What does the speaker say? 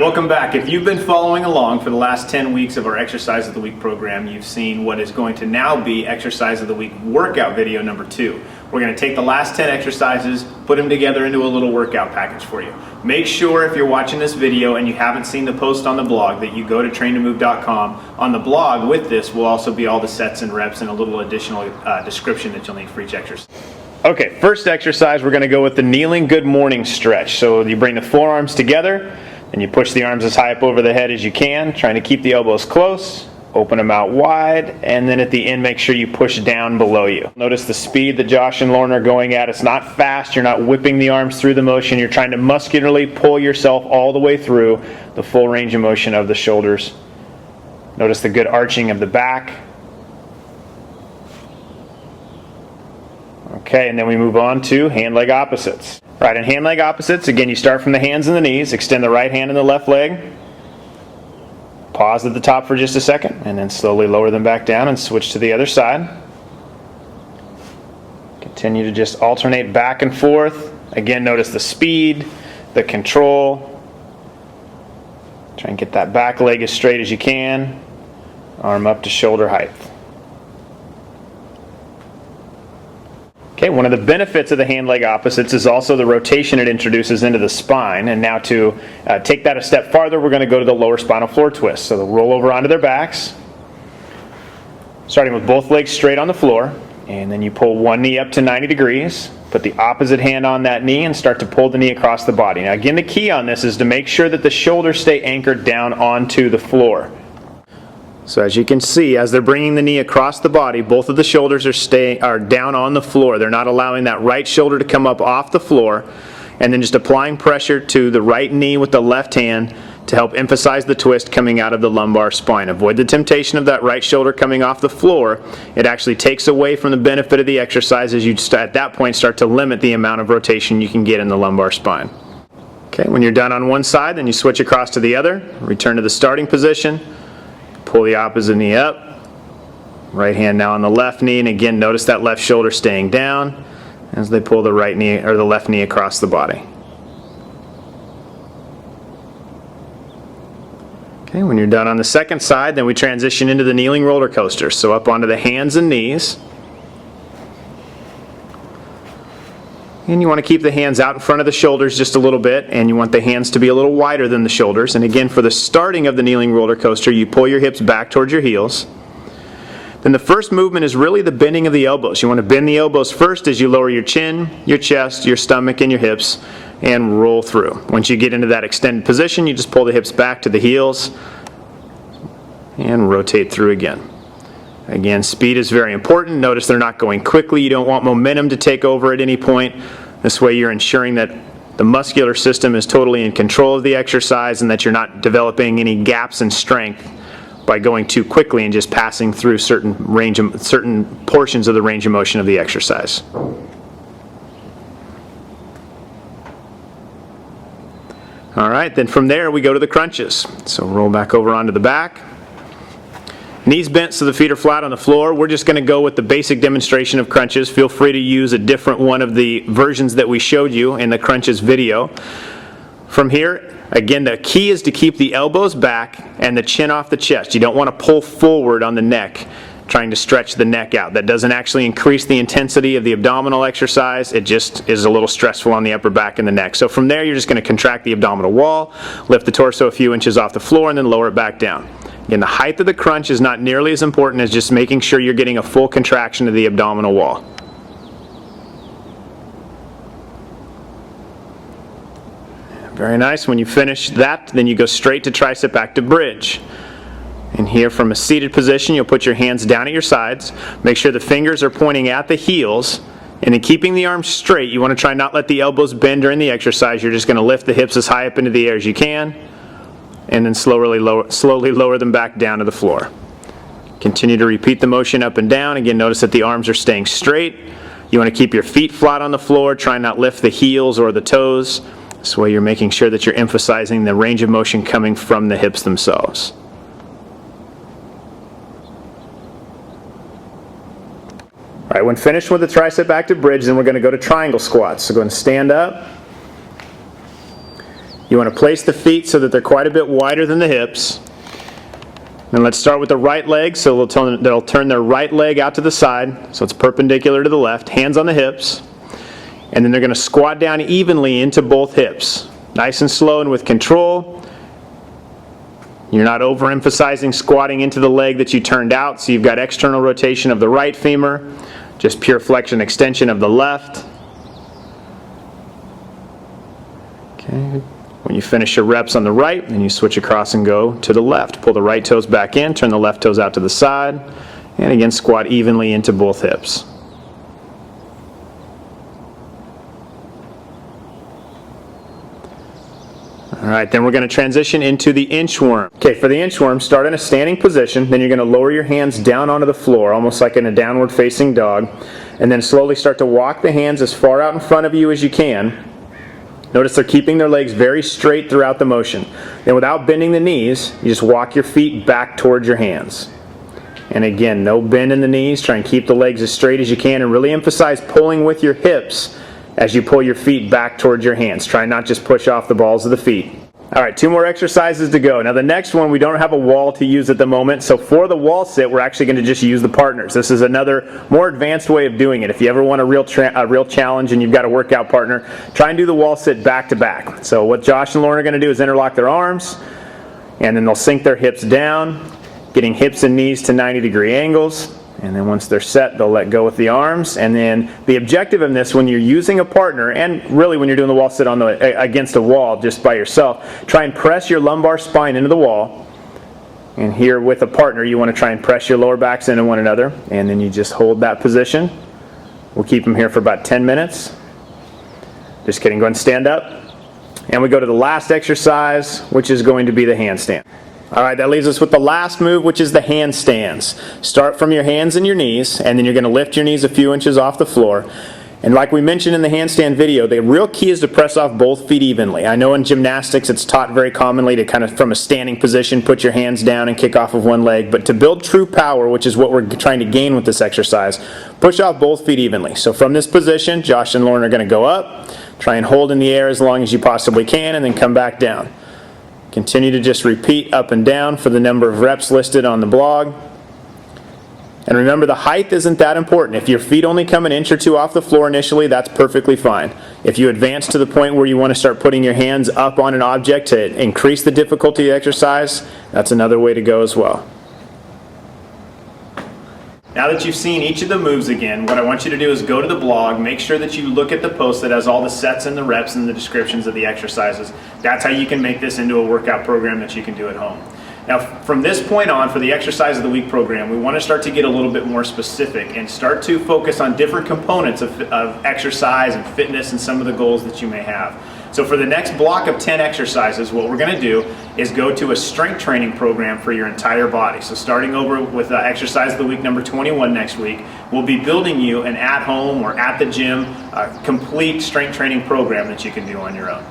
welcome back. If you've been following along for the last 10 weeks of our Exercise of the Week program, you've seen what is going to now be Exercise of the Week workout video number 2. We're going to take the last 10 exercises, put them together into a little workout package for you. Make sure if you're watching this video and you haven't seen the post on the blog that you go to traintomove.com. On the blog with this will also be all the sets and reps and a little additional description that you'll need for each exercise. Okay, first exercise, we're going to go with the kneeling good morning stretch. So you bring the forearms together and you push the arms as high up over the head as you can, trying to keep the elbows close, open them out wide, and then at the end make sure you push down below you. Notice the speed that Josh and Lauren are going at. It's not fast, you're not whipping the arms through the motion, you're trying to muscularly pull yourself all the way through the full range of motion of the shoulders. Notice the good arching of the back. Okay, and then we move on to hand-leg opposites. Right, in hand-leg opposites, again, you start from the hands and the knees, extend the right hand and the left leg, pause at the top for just a second, and then slowly lower them back down and switch to the other side. Continue to just alternate back and forth. Again, notice the speed, the control. Try and get that back leg as straight as you can. Arm up to shoulder height. Okay, one of the benefits of the hand-leg opposites is also the rotation it introduces into the spine. And now to take that a step farther, we're going to go to the lower spinal floor twist. So they'll roll over onto their backs, starting with both legs straight on the floor. And then you pull one knee up to 90 degrees, put the opposite hand on that knee, and start to pull the knee across the body. Now again, the key on this is to make sure that the shoulders stay anchored down onto the floor. So as you can see, as they're bringing the knee across the body, both of the shoulders are down on the floor. They're not allowing that right shoulder to come up off the floor, and then just applying pressure to the right knee with the left hand to help emphasize the twist coming out of the lumbar spine. Avoid the temptation of that right shoulder coming off the floor. It actually takes away from the benefit of the exercise as you at that point start to limit the amount of rotation you can get in the lumbar spine. Okay, when you're done on one side, then you switch across to the other, return to the starting position. Pull the opposite knee up, right hand now on the left knee, and again notice that left shoulder staying down as they pull the right knee or the left knee across the body. Okay, when you're done on the second side, then we transition into the kneeling roller coaster. So up onto the hands and knees. And you want to keep the hands out in front of the shoulders just a little bit, and you want the hands to be a little wider than the shoulders. And again, for the starting of the kneeling roller coaster, you pull your hips back towards your heels. Then the first movement is really the bending of the elbows. You want to bend the elbows first as you lower your chin, your chest, your stomach, and your hips, and roll through. Once you get into that extended position, you just pull the hips back to the heels and rotate through again. Again, speed is very important. Notice they're not going quickly. You don't want momentum to take over at any point. This way you're ensuring that the muscular system is totally in control of the exercise and that you're not developing any gaps in strength by going too quickly and just passing through certain portions of the range of motion of the exercise. All right, then from there we go to the crunches. So roll back over onto the back. Knees bent so the feet are flat on the floor. We're just going to go with the basic demonstration of crunches. Feel free to use a different one of the versions that we showed you in the crunches video. From here, again, the key is to keep the elbows back and the chin off the chest. You don't want to pull forward on the neck, trying to stretch the neck out. That doesn't actually increase the intensity of the abdominal exercise. It just is a little stressful on the upper back and the neck. So from there, you're just going to contract the abdominal wall, lift the torso a few inches off the floor, and then lower it back down. Again, the height of the crunch is not nearly as important as just making sure you're getting a full contraction of the abdominal wall. Very nice. When you finish that, then you go straight to tricep active bridge. And here from a seated position, you'll put your hands down at your sides. Make sure the fingers are pointing at the heels. And in keeping the arms straight, you want to try not let the elbows bend during the exercise. You're just going to lift the hips as high up into the air as you can. And then slowly lower them back down to the floor. Continue to repeat the motion up and down. Again, notice that the arms are staying straight. You want to keep your feet flat on the floor. Try not to lift the heels or the toes. This way you're making sure that you're emphasizing the range of motion coming from the hips themselves. All right, when finished with the tricep active bridge, then we're going to go to triangle squats. So go ahead and stand up. You want to place the feet so that they're quite a bit wider than the hips. And let's start with the right leg, so they'll turn their right leg out to the side, so it's perpendicular to the left, hands on the hips. And then they're going to squat down evenly into both hips. Nice and slow and with control. You're not overemphasizing squatting into the leg that you turned out, so you've got external rotation of the right femur, just pure flexion extension of the left. Okay. When you finish your reps on the right, then you switch across and go to the left. Pull the right toes back in, turn the left toes out to the side, and again squat evenly into both hips. Alright, then we're going to transition into the inchworm. Okay, for the inchworm, start in a standing position, then you're going to lower your hands down onto the floor, almost like in a downward facing dog, and then slowly start to walk the hands as far out in front of you as you can. Notice they're keeping their legs very straight throughout the motion. Then without bending the knees, you just walk your feet back towards your hands. And again, no bend in the knees. Try and keep the legs as straight as you can, and really emphasize pulling with your hips as you pull your feet back towards your hands. Try not just push off the balls of the feet. Alright, 2 more exercises to go. Now the next one, we don't have a wall to use at the moment, so for the wall sit, we're actually going to just use the partners. This is another more advanced way of doing it. If you ever want a real challenge and you've got a workout partner, try and do the wall sit back to back. So what Josh and Lauren are going to do is interlock their arms, and then they'll sink their hips down, getting hips and knees to 90-degree angles. And then once they're set, they'll let go with the arms. And then the objective in this, when you're using a partner, and really when you're doing the wall sit on against a wall just by yourself, try and press your lumbar spine into the wall. And here with a partner, you want to try and press your lower backs into one another. And then you just hold that position. We'll keep them here for about 10 minutes. Just kidding, go ahead and stand up. And we go to the last exercise, which is going to be the handstand. Alright, that leaves us with the last move, which is the handstands. Start from your hands and your knees, and then you're going to lift your knees a few inches off the floor. And like we mentioned in the handstand video, the real key is to press off both feet evenly. I know in gymnastics it's taught very commonly to kind of from a standing position put your hands down and kick off of one leg, but to build true power, which is what we're trying to gain with this exercise, push off both feet evenly. So from this position, Josh and Lauren are going to go up, try and hold in the air as long as you possibly can, and then come back down. Continue to just repeat up and down for the number of reps listed on the blog. And remember, the height isn't that important. If your feet only come an inch or two off the floor initially, that's perfectly fine. If you advance to the point where you want to start putting your hands up on an object to increase the difficulty of the exercise, that's another way to go as well. Now that you've seen each of the moves again, what I want you to do is go to the blog, make sure that you look at the post that has all the sets and the reps and the descriptions of the exercises. That's how you can make this into a workout program that you can do at home. Now from this point on, for the Exercise of the Week program, we want to start to get a little bit more specific and start to focus on different components of exercise and fitness and some of the goals that you may have. So for the next block of 10 exercises, what we're going to do is go to a strength training program for your entire body. So starting over with Exercise of the Week number 21 next week, we'll be building you an at-home or at the gym complete strength training program that you can do on your own.